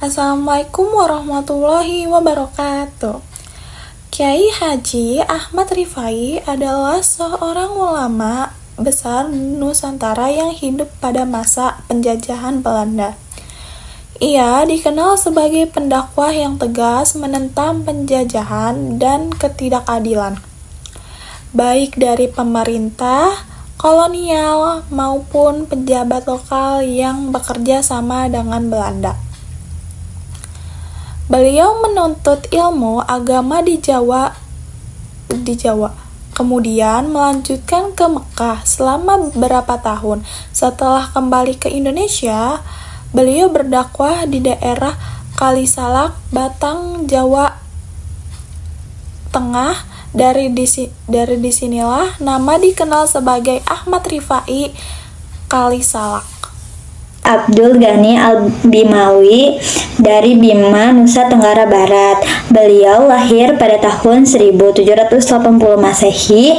Assalamualaikum warahmatullahi wabarakatuh. Kiai Haji Ahmad Rifai adalah seorang ulama besar Nusantara yang hidup pada masa penjajahan Belanda. Ia dikenal sebagai pendakwah yang tegas menentang penjajahan dan ketidakadilan, baik dari pemerintah kolonial maupun pejabat lokal yang bekerja sama dengan Belanda. Beliau menuntut ilmu agama di Jawa, kemudian melanjutkan ke Mekah selama beberapa tahun. Setelah kembali ke Indonesia, beliau berdakwah di daerah Kalisalak, Batang, Jawa Tengah. Dari disinilah nama dikenal sebagai Ahmad Rifai Kalisalak. Abdul Ghani Al-Bimawi dari Bima, Nusa Tenggara Barat. Beliau lahir pada tahun 1780 Masehi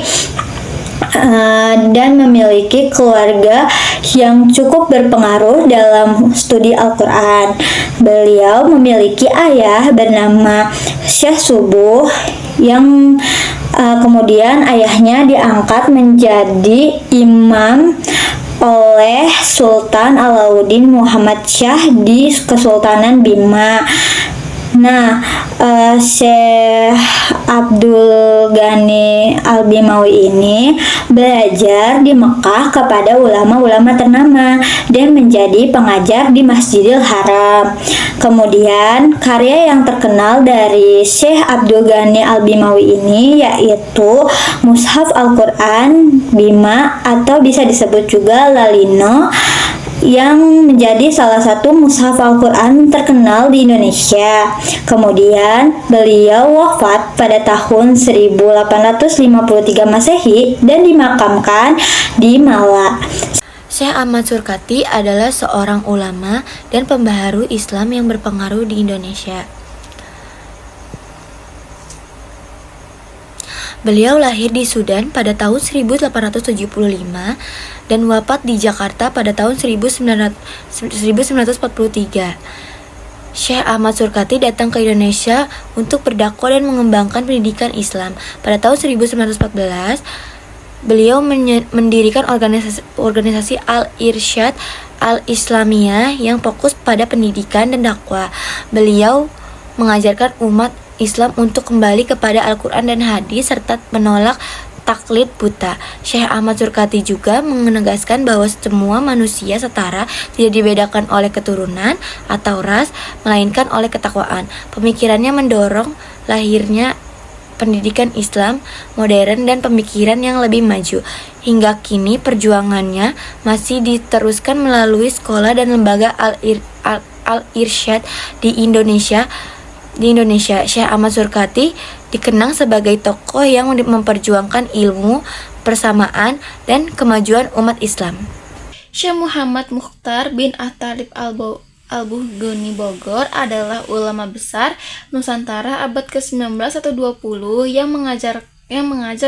dan memiliki keluarga yang cukup berpengaruh dalam studi Al-Quran. Beliau memiliki ayah bernama Syekh Subuh yang kemudian ayahnya diangkat menjadi imam oleh Sultan Alauddin Muhammad Shah di Kesultanan Bima. Syekh Abdul Ghani Al-Bimawi ini belajar di Mekah kepada ulama-ulama ternama dan menjadi pengajar di Masjidil Haram. Kemudian karya yang terkenal dari Syekh Abdul Ghani Al-Bimawi ini yaitu Mushaf Al-Quran Bima atau bisa disebut juga Lalino, yang menjadi salah satu mushaf Al-Quran terkenal di Indonesia. Kemudian beliau wafat pada tahun 1853 Masehi dan dimakamkan di Malang. Syekh Ahmad Surkati adalah seorang ulama dan pembaharu Islam yang berpengaruh di Indonesia. Beliau lahir di Sudan pada tahun 1875 dan wafat di Jakarta pada tahun 1943. Syekh Ahmad Surkati datang ke Indonesia untuk berdakwah dan mengembangkan pendidikan Islam. Pada tahun 1914, beliau mendirikan organisasi Al-Irsyad Al-Islamiyah yang fokus pada pendidikan dan dakwah. Beliau mengajarkan umat Islam untuk kembali kepada Al-Quran dan hadis serta menolak taklid buta. Syekh Ahmad Surkati juga menegaskan bahwa semua manusia setara, tidak dibedakan oleh keturunan atau ras, melainkan oleh ketakwaan. Pemikirannya mendorong lahirnya pendidikan Islam modern dan pemikiran yang lebih maju. Hingga kini perjuangannya masih diteruskan melalui sekolah dan lembaga Al-Irsyad di Indonesia. Syekh Ahmad Surkati dikenang sebagai tokoh yang memperjuangkan ilmu, persamaan, dan kemajuan umat Islam. Syekh Muhammad Mukhtar bin At-Thalib Al-Bughni Bogor adalah ulama besar Nusantara abad ke-19 atau 20 yang mengajar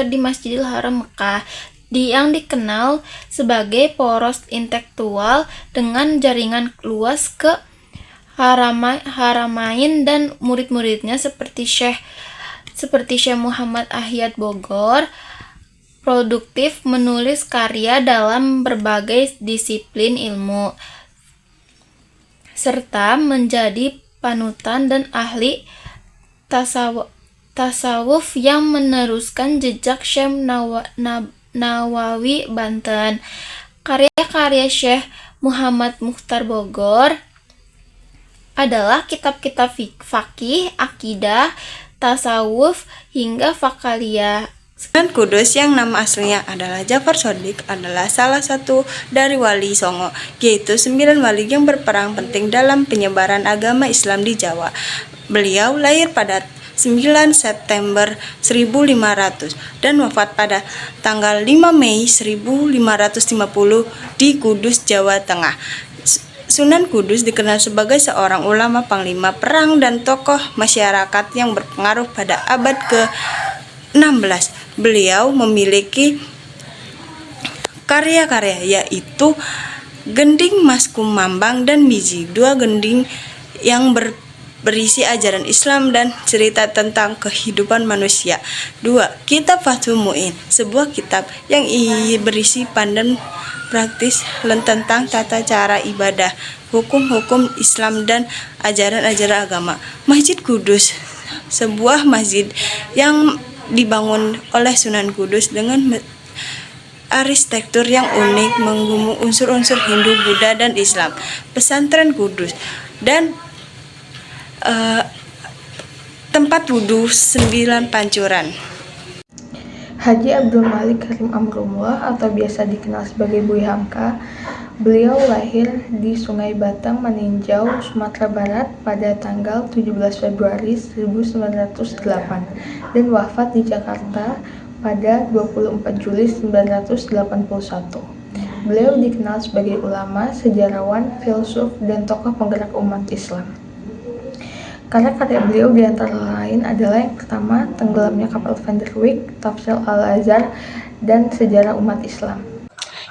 di Masjidil Haram Mekah, yang dikenal sebagai poros intelektual dengan jaringan luas ke Haramain dan murid-muridnya seperti Syekh Muhammad Ahyad Bogor produktif menulis karya dalam berbagai disiplin ilmu serta menjadi panutan dan ahli tasawuf yang meneruskan jejak Syekh Nawawi Banten. Karya-karya Syekh Muhammad Mukhtar Bogor adalah kitab-kitab fikih, akidah, tasawuf, hingga fakaliyah. Sunan Kudus yang nama aslinya adalah Jafar Shodiq adalah salah satu dari wali Songo, yaitu 9 wali yang berperan penting dalam penyebaran agama Islam di Jawa. Beliau lahir pada 9 September 1500 dan wafat pada tanggal 5 Mei 1550 di Kudus, Jawa Tengah. Sunan Kudus dikenal sebagai seorang ulama panglima perang dan tokoh masyarakat yang berpengaruh pada abad ke-16. Beliau memiliki karya-karya yaitu Gending Mas Kumambang dan Miji, 2 gending yang berisi ajaran Islam dan cerita tentang kehidupan manusia. 2. Kitab Fathul Mu'in, sebuah kitab yang berisi pandan praktis tentang tata cara ibadah, hukum-hukum Islam dan ajaran-ajaran agama. Masjid Kudus, sebuah masjid yang dibangun oleh Sunan Kudus dengan arsitektur yang unik menggabungkan unsur-unsur Hindu, Buddha, dan Islam. Pesantren Kudus dan tempat wudhu 9 pancuran. Haji Abdul Malik Karim Amrullah atau biasa dikenal sebagai Buya Hamka, beliau lahir di Sungai Batang, Maninjau, Sumatera Barat pada tanggal 17 Februari 1908 dan wafat di Jakarta pada 24 Juli 1981. Beliau dikenal sebagai ulama, sejarawan, filsuf, dan tokoh penggerak umat Islam. Karya-karya beliau diantara lain adalah yang pertama, Tenggelamnya Kapal Van der Wijk, Tafsir Al-Azhar, dan Sejarah Umat Islam.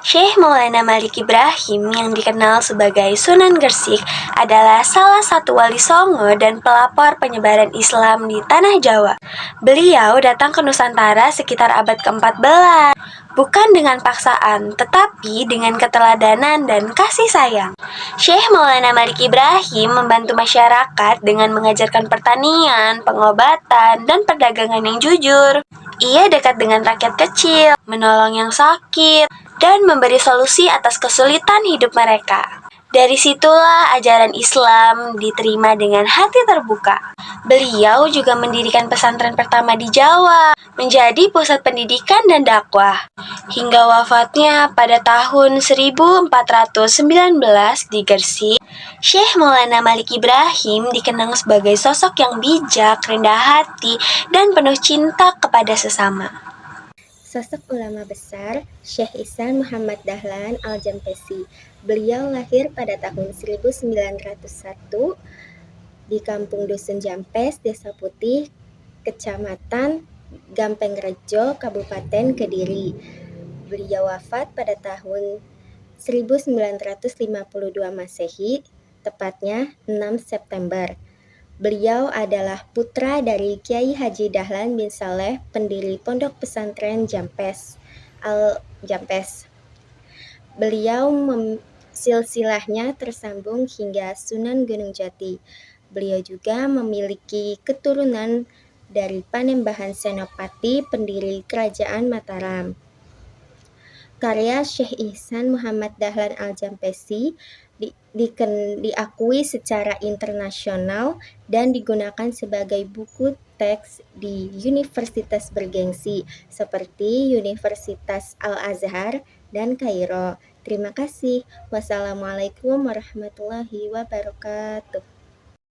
Syekh Maulana Malik Ibrahim yang dikenal sebagai Sunan Gresik adalah salah satu wali Songo dan pelopor penyebaran Islam di tanah Jawa. Beliau datang ke Nusantara sekitar abad ke-14, bukan dengan paksaan, tetapi dengan keteladanan dan kasih sayang. Syekh Maulana Malik Ibrahim membantu masyarakat dengan mengajarkan pertanian, pengobatan, dan perdagangan yang jujur. Ia dekat dengan rakyat kecil, menolong yang sakit, dan memberi solusi atas kesulitan hidup mereka. Dari situlah ajaran Islam diterima dengan hati terbuka. Beliau juga mendirikan pesantren pertama di Jawa, menjadi pusat pendidikan dan dakwah. Hingga wafatnya pada tahun 1419 di Gresik, Syekh Maulana Malik Ibrahim dikenang sebagai sosok yang bijak, rendah hati, dan penuh cinta kepada sesama. Sosok ulama besar, Syekh Ihsan Muhammad Dahlan Al-Jampesi. Beliau lahir pada tahun 1901 di Kampung Dusun Jampes, Desa Putih, Kecamatan Gampeng-Rejo, Kabupaten Kediri. Beliau wafat pada tahun 1952 Masehi, tepatnya 6 September. Beliau adalah putra dari Kiai Haji Dahlan bin Saleh, pendiri Pondok Pesantren Jampes Al-Jampes. Beliau silsilahnya tersambung hingga Sunan Gunung Jati. Beliau juga memiliki keturunan dari Panembahan Senopati, pendiri Kerajaan Mataram. Karya Syekh Ihsan Muhammad Dahlan Al-Jampesi diakui secara internasional dan digunakan sebagai buku teks di universitas bergengsi seperti Universitas Al-Azhar dan Kairo. Terima kasih. Wassalamualaikum warahmatullahi wabarakatuh.